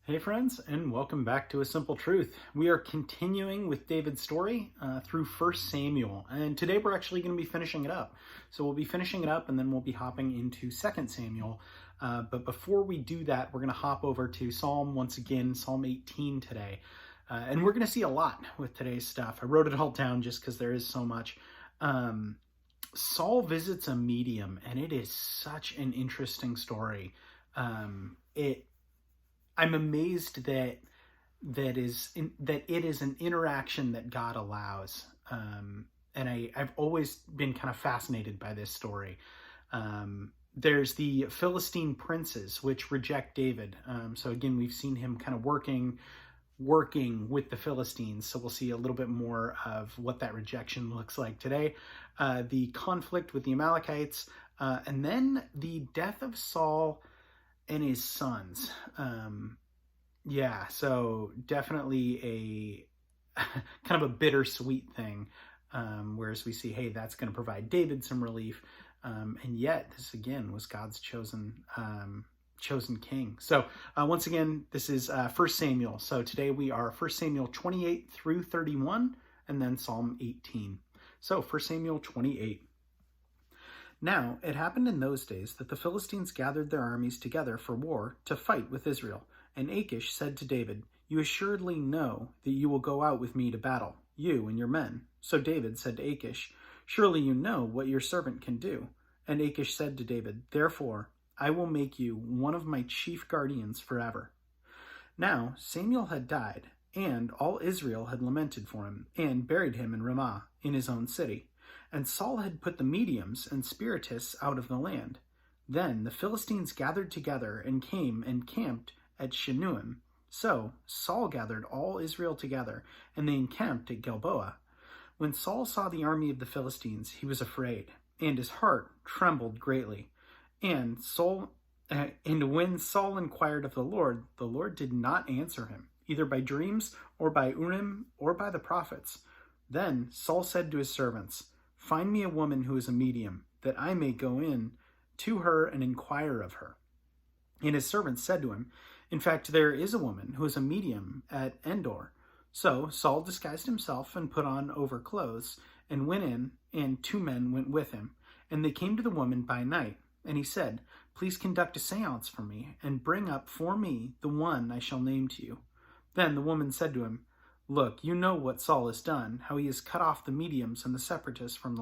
Hey friends, and welcome back to A Simple Truth. We are continuing with David's story through 1 Samuel, and today we're actually going to be finishing it up. So we'll be finishing it up, and then we'll be hopping into 2 Samuel. But before we do that, we're going to hop over to Psalm 18 today. And we're going to see a lot with today's stuff. I wrote it all down just because there is so much. Saul visits a medium, and it is such an interesting story. I'm amazed that it is an interaction that God allows, and I've always been kind of fascinated by this story. There's the Philistine princes which reject David. So again, we've seen him kind of working with the Philistines. So we'll see a little bit more of what that rejection looks like today. The conflict with the Amalekites, and then the death of Saul and his sons. So definitely a kind of a bittersweet thing. Whereas we see, hey, that's going to provide David some relief. And yet this again was God's chosen king. So once again, this is 1 Samuel. So today we are 1 Samuel 28 through 31 and then Psalm 18. So 1 Samuel 28. Now, it happened in those days that the Philistines gathered their armies together for war to fight with Israel. And Achish said to David, "You assuredly know that you will go out with me to battle, you and your men." So David said to Achish, "Surely you know what your servant can do." And Achish said to David, "Therefore, I will make you one of my chief guardians forever." Now Samuel had died, and all Israel had lamented for him, and buried him in Ramah, in his own city. And Saul had put the mediums and spiritists out of the land. Then the Philistines gathered together and came and camped at Shinuim. So Saul gathered all Israel together, and they encamped at Gilboa. When Saul saw the army of the Philistines, he was afraid, and his heart trembled greatly. And when Saul inquired of the Lord did not answer him, either by dreams or by Urim or by the prophets. Then Saul said to his servants, "Find me a woman who is a medium, that I may go in to her and inquire of her." And his servants said to him, "In fact, there is a woman who is a medium at Endor." So Saul disguised himself and put on overclothes and went in, and 2 men went with him. And they came to the woman by night. And he said, "Please conduct a seance for me, and bring up for me the one I shall name to you." Then the woman said to him, "Look, you know what Saul has done, how he has cut off the mediums and the spiritists from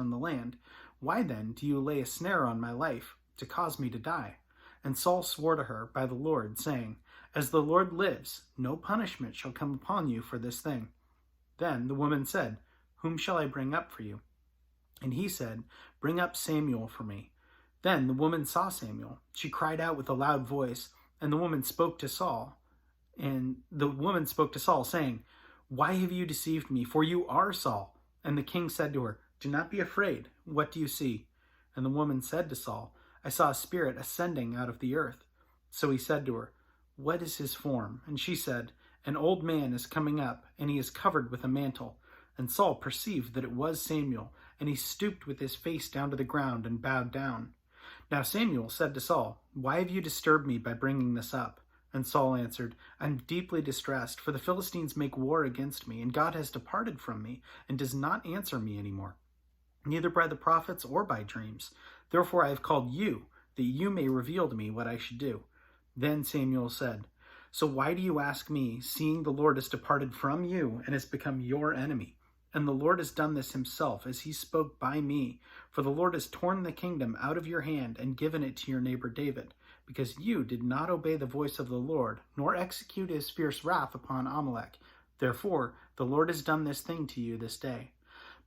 the land. Why then do you lay a snare on my life to cause me to die?" And Saul swore to her by the Lord, saying, "As the Lord lives, no punishment shall come upon you for this thing." Then the woman said, "Whom shall I bring up for you?" And he said, "Bring up Samuel for me." Then the woman saw Samuel. She cried out with a loud voice, and the woman spoke to Saul, saying, "Why have you deceived me? For you are Saul." And the king said to her, "Do not be afraid. What do you see?" And the woman said to Saul, "I saw a spirit ascending out of the earth." So he said to her, "What is his form?" And she said, "An old man is coming up, and he is covered with a mantle." And Saul perceived that it was Samuel, and he stooped with his face down to the ground and bowed down. Now Samuel said to Saul, "Why have you disturbed me by bringing this up?" And Saul answered, "I'm deeply distressed, for the Philistines make war against me, and God has departed from me, and does not answer me any more, neither by the prophets or by dreams. Therefore I have called you, that you may reveal to me what I should do." Then Samuel said, "So why do you ask me, seeing the Lord has departed from you, and has become your enemy? And the Lord has done this himself, as he spoke by me. For the Lord has torn the kingdom out of your hand, and given it to your neighbor David, because you did not obey the voice of the Lord, nor execute his fierce wrath upon Amalek. Therefore the Lord has done this thing to you this day.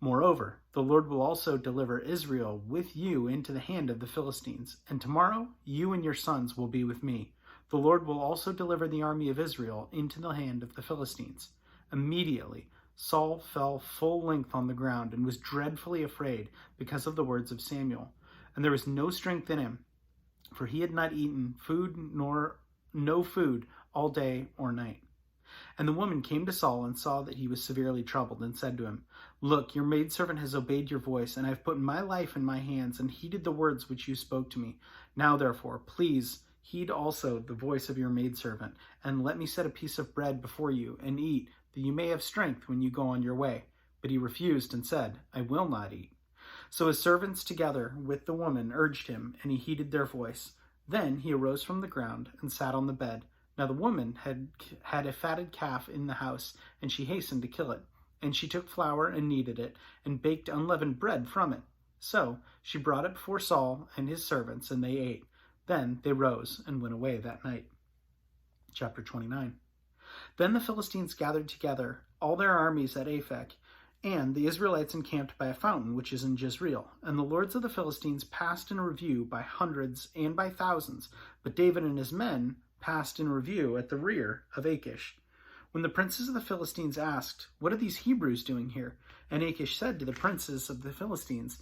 Moreover, the Lord will also deliver Israel with you into the hand of the Philistines, and tomorrow you and your sons will be with me. The Lord will also deliver the army of Israel into the hand of the Philistines." Immediately Saul fell full length on the ground, and was dreadfully afraid because of the words of Samuel. And there was no strength in him, for he had not eaten no food all day or night. And the woman came to Saul and saw that he was severely troubled, and said to him, "Look, your maidservant has obeyed your voice, and I have put my life in my hands, and heeded the words which you spoke to me. Now, therefore, please heed also the voice of your maidservant, and let me set a piece of bread before you, and eat, that you may have strength when you go on your way. But he refused and said, I will not eat. So his servants together with the woman urged him, and he heeded their voice. Then he arose from the ground and sat on the bed. Now the woman had a fatted calf in the house, and she hastened to kill it. And she took flour and kneaded it, and baked unleavened bread from it. So she brought it before Saul and his servants, and they ate. Then they rose and went away that night. Chapter 29. Then the Philistines gathered together all their armies at Aphek, and the Israelites encamped by a fountain which is in Jezreel. And the lords of the Philistines passed in review by hundreds and by thousands, but David and his men passed in review at the rear of Achish. When the princes of the Philistines asked, What are these Hebrews doing here? And Achish said to the princes of the Philistines,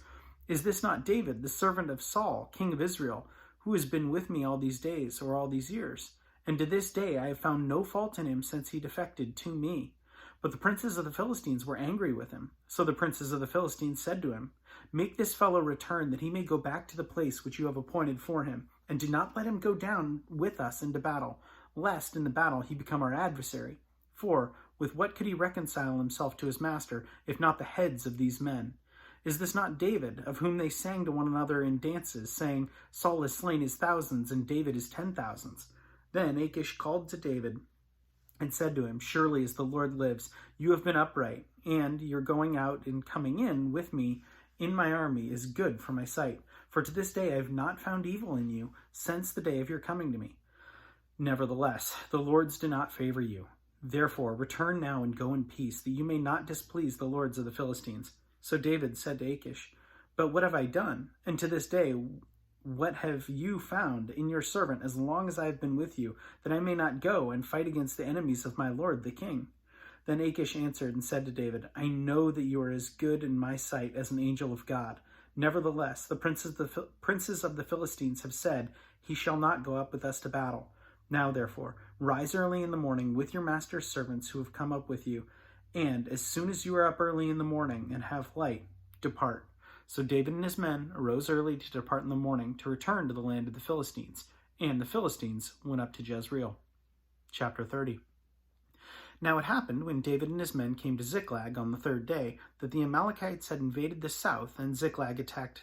Is this not David, the servant of Saul, king of Israel, who has been with me all these days, or all these years? And to this day I have found no fault in him since he defected to me. But the princes of the Philistines were angry with him. So the princes of the Philistines said to him, Make this fellow return, that he may go back to the place which you have appointed for him, and do not let him go down with us into battle, lest in the battle he become our adversary. For with what could he reconcile himself to his master, if not the heads of these men? Is this not David, of whom they sang to one another in dances, saying, Saul has slain his thousands, and David his 10,000s? Then Achish called to David and said to him, Surely as the Lord lives, you have been upright, and your going out and coming in with me in my army is good for my sight. For to this day I have not found evil in you since the day of your coming to me. Nevertheless, the lords do not favor you. Therefore return now and go in peace, that you may not displease the lords of the Philistines. So David said to Achish, But what have I done? And to this day, what have you found in your servant as long as I have been with you, that I may not go and fight against the enemies of my lord the king? Then Achish answered and said to David, I know that you are as good in my sight as an angel of God. Nevertheless, the princes of the Philistines have said, He shall not go up with us to battle. Now, therefore, rise early in the morning with your master's servants who have come up with you, and as soon as you are up early in the morning and have light, depart. So David and his men arose early to depart in the morning to return to the land of the Philistines, and the Philistines went up to Jezreel. Chapter 30. Now it happened, when David and his men came to Ziklag on the third day, that the Amalekites had invaded the south, and Ziklag attacked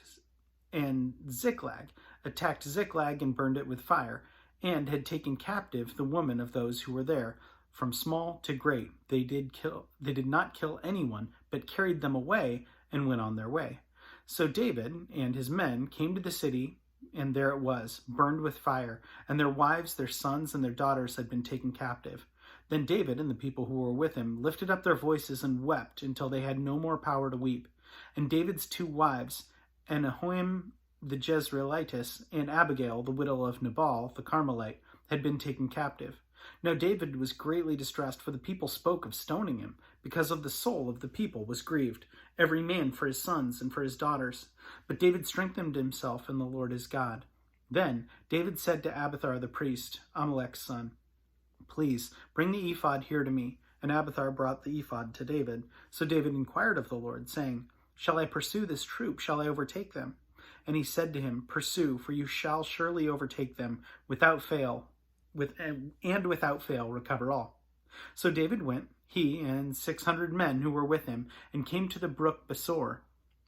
Ziklag and burned it with fire, and had taken captive the women of those who were there, from small to great. They did not kill anyone, but carried them away and went on their way. So David and his men came to the city, and there it was, burned with fire, and their wives, their sons, and their daughters had been taken captive. Then David and the people who were with him lifted up their voices and wept until they had no more power to weep. And David's two wives, Ahinoam the Jezreelitess and Abigail, the widow of Nabal the Carmelite, had been taken captive. Now David was greatly distressed, for the people spoke of stoning him, because of the soul of the people was grieved, every man for his sons and for his daughters. But David strengthened himself in the Lord his God. Then David said to Abiathar the priest, Amalek's son, Please bring the ephod here to me. And Abiathar brought the ephod to David. So David inquired of the Lord, saying, Shall I pursue this troop? Shall I overtake them? And he said to him, Pursue, for you shall surely overtake them, without fail recover all. So David went, he and 600 men who were with him, and came to the brook Besor,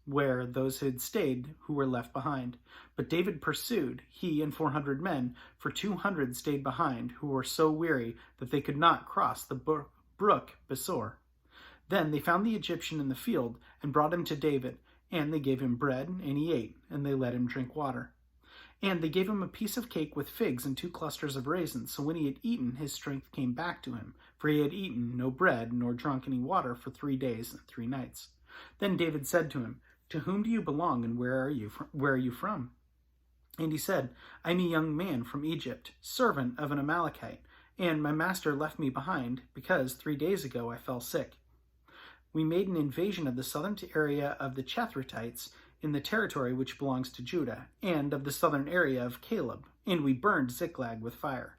where those had stayed who were left behind. But David pursued, he and 400 men, for 200 stayed behind, who were so weary that they could not cross the brook Besor. Then they found the Egyptian in the field, and brought him to David, and they gave him bread, and he ate, and they let him drink water. And they gave him a piece of cake with figs and 2 clusters of raisins. So when he had eaten, his strength came back to him, for he had eaten no bread nor drunk any water for 3 days and 3 nights. Then David said to him, To whom do you belong, and where are you from? And he said, I am a young man from Egypt, servant of an Amalekite, and my master left me behind, because 3 days ago I fell sick. We made an invasion of the southern area of the Cherethites in the territory which belongs to Judah, and of the southern area of Caleb, and we burned Ziklag with fire.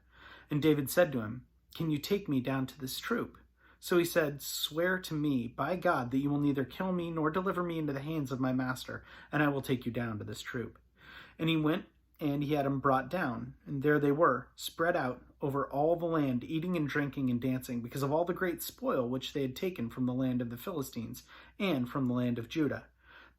And David said to him, Can you take me down to this troop? So he said, Swear to me, by God, that you will neither kill me nor deliver me into the hands of my master, and I will take you down to this troop. And he went and he had them brought down, and there they were, spread out over all the land, eating and drinking and dancing, because of all the great spoil which they had taken from the land of the Philistines and from the land of Judah.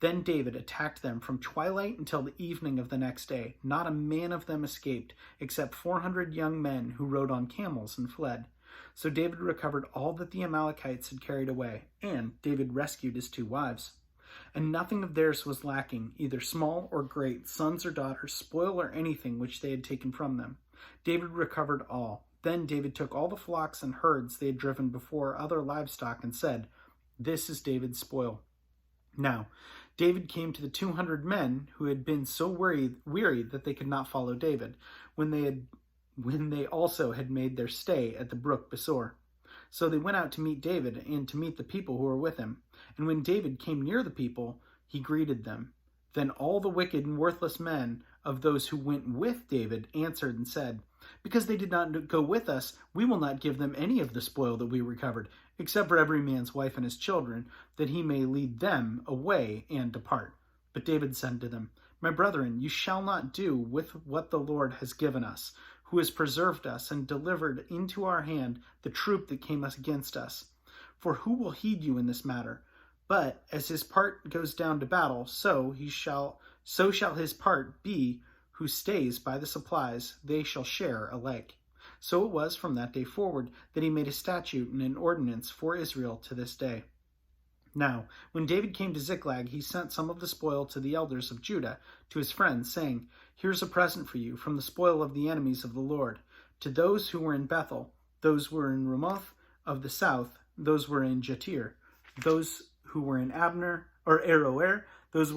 Then David attacked them from twilight until the evening of the next day. Not a man of them escaped, except 400 young men who rode on camels and fled. So David recovered all that the Amalekites had carried away, and David rescued his 2 wives. And nothing of theirs was lacking, either small or great, sons or daughters, spoil or anything which they had taken from them. David recovered all. Then David took all the flocks and herds they had driven before, other livestock, and said, "This is David's spoil." Now David came to the 200 men who had been so weary that they could not follow David, when they also had made their stay at the brook Besor. So they went out to meet David and to meet the people who were with him. And when David came near the people, he greeted them. Then all the wicked and worthless men of those who went with David answered and said, "Because they did not go with us, we will not give them any of the spoil that we recovered, except for every man's wife and his children, that he may lead them away and depart." But David said to them, "My brethren, you shall not do with what the Lord has given us, who has preserved us and delivered into our hand the troop that came against us. For who will heed you in this matter? But as his part goes down to battle, so shall his part be who stays by the supplies, they shall share alike." So it was from that day forward that he made a statute and an ordinance for Israel to this day. Now, when David came to Ziklag, he sent some of the spoil to the elders of Judah, to his friends, saying, "Here's a present for you from the spoil of the enemies of the Lord. To those who were in Bethel, those who were in Ramoth of the south, those who were in Jatir, those who were in Aroer, those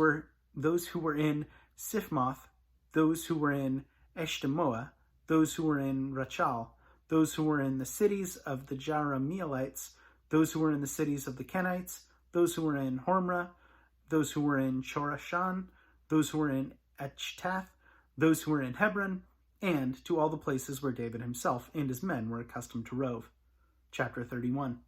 who were in Siphmoth, those who were in Eshtemoa, those who were in Rachal, those who were in the cities of the Jerahmeelites, those who were in the cities of the Kenites, those who were in Hormah, those who were in Chorashan, those who were in Echtath, those who were in Hebron, and to all the places where David himself and his men were accustomed to rove." Chapter 31.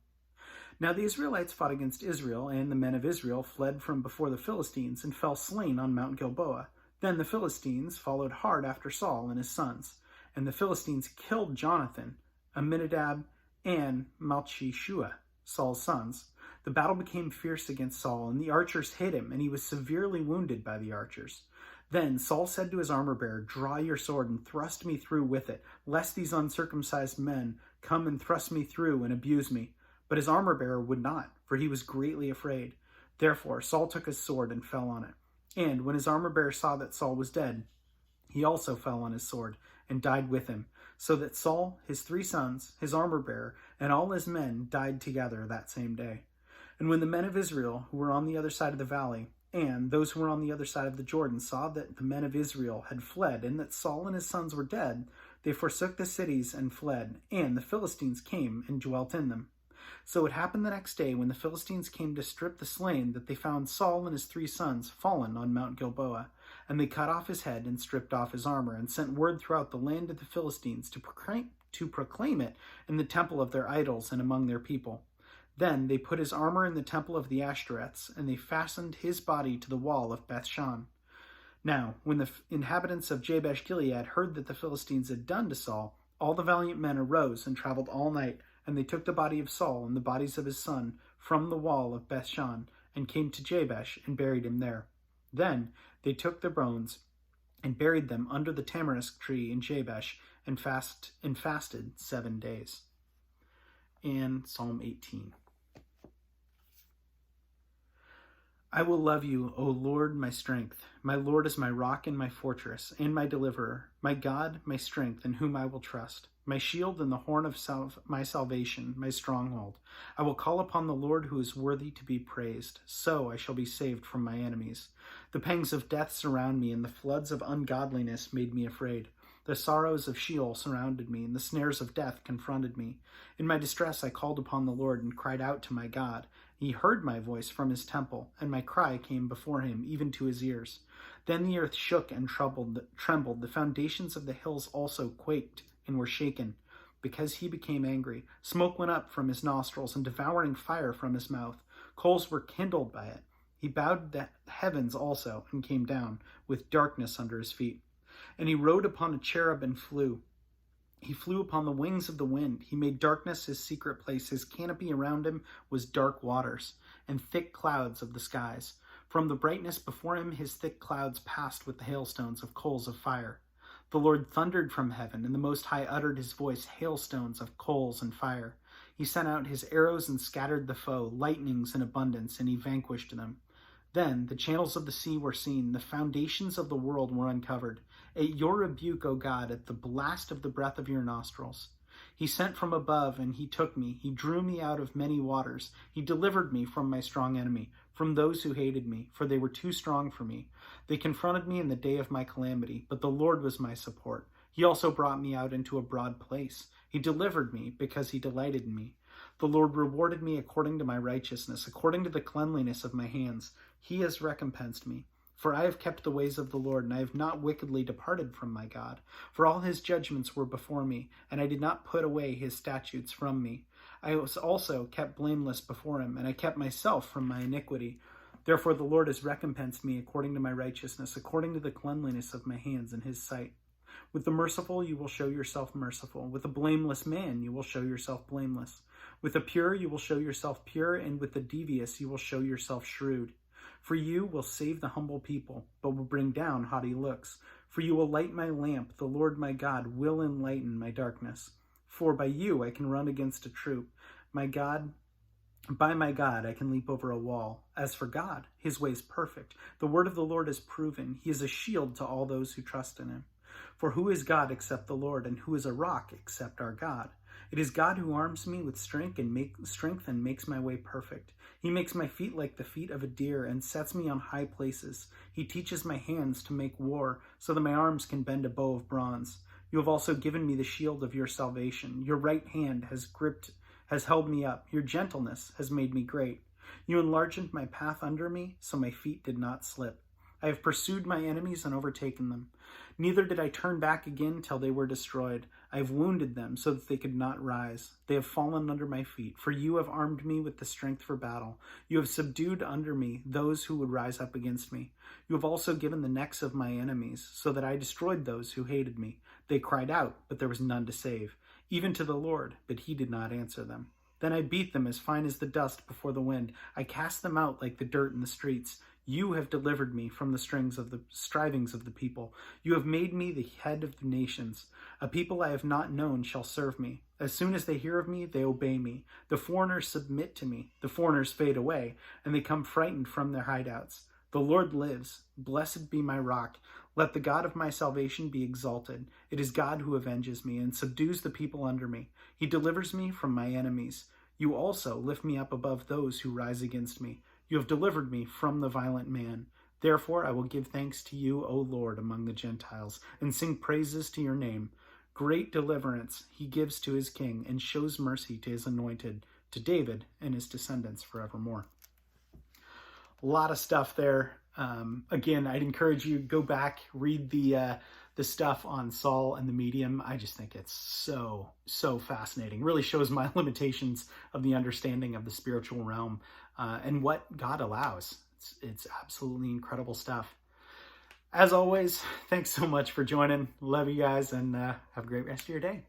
Now the Israelites fought against Israel, and the men of Israel fled from before the Philistines and fell slain on Mount Gilboa. Then the Philistines followed hard after Saul and his sons, and the Philistines killed Jonathan, Aminadab, and Malchishua, Saul's sons. The battle became fierce against Saul, and the archers hit him, and he was severely wounded by the archers. Then Saul said to his armor-bearer, "Draw your sword and thrust me through with it, lest these uncircumcised men come and thrust me through and abuse me." But his armor-bearer would not, for he was greatly afraid. Therefore Saul took his sword and fell on it. And when his armor-bearer saw that Saul was dead, he also fell on his sword and died with him, so that Saul, his 3 sons, his armor-bearer, and all his men died together that same day. And when the men of Israel, who were on the other side of the valley, and those who were on the other side of the Jordan, saw that the men of Israel had fled, and that Saul and his sons were dead, they forsook the cities and fled, and the Philistines came and dwelt in them. So it happened the next day, when the Philistines came to strip the slain, that they found Saul and his 3 sons fallen on Mount Gilboa. And they cut off his head and stripped off his armor, and sent word throughout the land of the Philistines to proclaim it in the temple of their idols and among their people. Then they put his armor in the temple of the Ashtoreths, and they fastened his body to the wall of Bethshan. Now, when the inhabitants of Jabesh Gilead heard that the Philistines had done to Saul, all the valiant men arose and traveled all night, and they took the body of Saul and the bodies of his son from the wall of Bethshan, and came to Jabesh and buried him there. Then they took their bones and buried them under the tamarisk tree in Jabesh, and fasted 7 days. And Psalm 18. I will love you, O Lord, my strength. My Lord is my rock and my fortress, and my deliverer, my God, my strength, in whom I will trust, my shield and the horn of my salvation, my stronghold. I will call upon the Lord, who is worthy to be praised. So I shall be saved from my enemies. The pangs of death surround me, and the floods of ungodliness made me afraid. The sorrows of Sheol surrounded me, and the snares of death confronted me. In my distress I called upon the Lord and cried out to my God. He heard my voice from his temple, and my cry came before him, even to his ears. Then the earth shook and trembled. The foundations of the hills also quaked and were shaken, because he became angry. Smoke went up from his nostrils, and devouring fire from his mouth. Coals were kindled by it. He bowed the heavens also, and came down, with darkness under his feet. And he rode upon a cherub and flew. He flew upon the wings of the wind. He made darkness his secret place. His canopy around him was dark waters and thick clouds of the skies. From the brightness before him, his thick clouds passed with the hailstones of coals of fire. The Lord thundered from heaven, and the Most High uttered his voice, hailstones of coals and fire. He sent out his arrows and scattered the foe, lightnings in abundance, and he vanquished them. Then the channels of the sea were seen, the foundations of the world were uncovered. At your rebuke, O God, at the blast of the breath of your nostrils. He sent from above, and he took me. He drew me out of many waters. He delivered me from my strong enemy, from those who hated me, for they were too strong for me. They confronted me in the day of my calamity, but the Lord was my support. He also brought me out into a broad place. He delivered me because he delighted in me. The Lord rewarded me according to my righteousness, according to the cleanliness of my hands. He has recompensed me. For I have kept the ways of the Lord, and I have not wickedly departed from my God. For all his judgments were before me, and I did not put away his statutes from me. I was also kept blameless before him, and I kept myself from my iniquity. Therefore the Lord has recompensed me according to my righteousness, according to the cleanliness of my hands in his sight. With the merciful you will show yourself merciful. With the blameless man you will show yourself blameless. With the pure you will show yourself pure, and with the devious you will show yourself shrewd. For you will save the humble people, but will bring down haughty looks. For you will light my lamp, the Lord my God will enlighten my darkness. For by you I can run against a troop. By my God I can leap over a wall. As for God, his way is perfect. The word of the Lord is proven. He is a shield to all those who trust in him. For who is God except the Lord, and who is a rock except our God? It is God who arms me with strength and makes my way perfect. He makes my feet like the feet of a deer and sets me on high places. He teaches my hands to make war, so that my arms can bend a bow of bronze. You have also given me the shield of your salvation. Your right hand has held me up. Your gentleness has made me great. You enlarged my path under me, so my feet did not slip. I have pursued my enemies and overtaken them. Neither did I turn back again till they were destroyed. I have wounded them so that they could not rise. They have fallen under my feet, for you have armed me with the strength for battle. You have subdued under me those who would rise up against me. You have also given the necks of my enemies, so that I destroyed those who hated me. They cried out, but there was none to save, even to the Lord, but he did not answer them. Then I beat them as fine as the dust before the wind. I cast them out like the dirt in the streets. You have delivered me from the strivings of the people. You have made me the head of the nations. A people I have not known shall serve me. As soon as they hear of me, they obey me. The foreigners submit to me. The foreigners fade away, and they come frightened from their hideouts. The Lord lives. Blessed be my rock. Let the God of my salvation be exalted. It is God who avenges me and subdues the people under me. He delivers me from my enemies. You also lift me up above those who rise against me. You have delivered me from the violent man. Therefore I will give thanks to you, O Lord, among the Gentiles, and sing praises to your name. Great deliverance he gives to his king, and shows mercy to his anointed, to David and his descendants forevermore. A lot of stuff there. Again, I'd encourage you to go back, read the stuff on Saul and the medium. I just think it's so fascinating. Really shows my limitations of the understanding of the spiritual realm and what God allows. It's absolutely incredible stuff. As always, thanks so much for joining. Love you guys, and have a great rest of your day.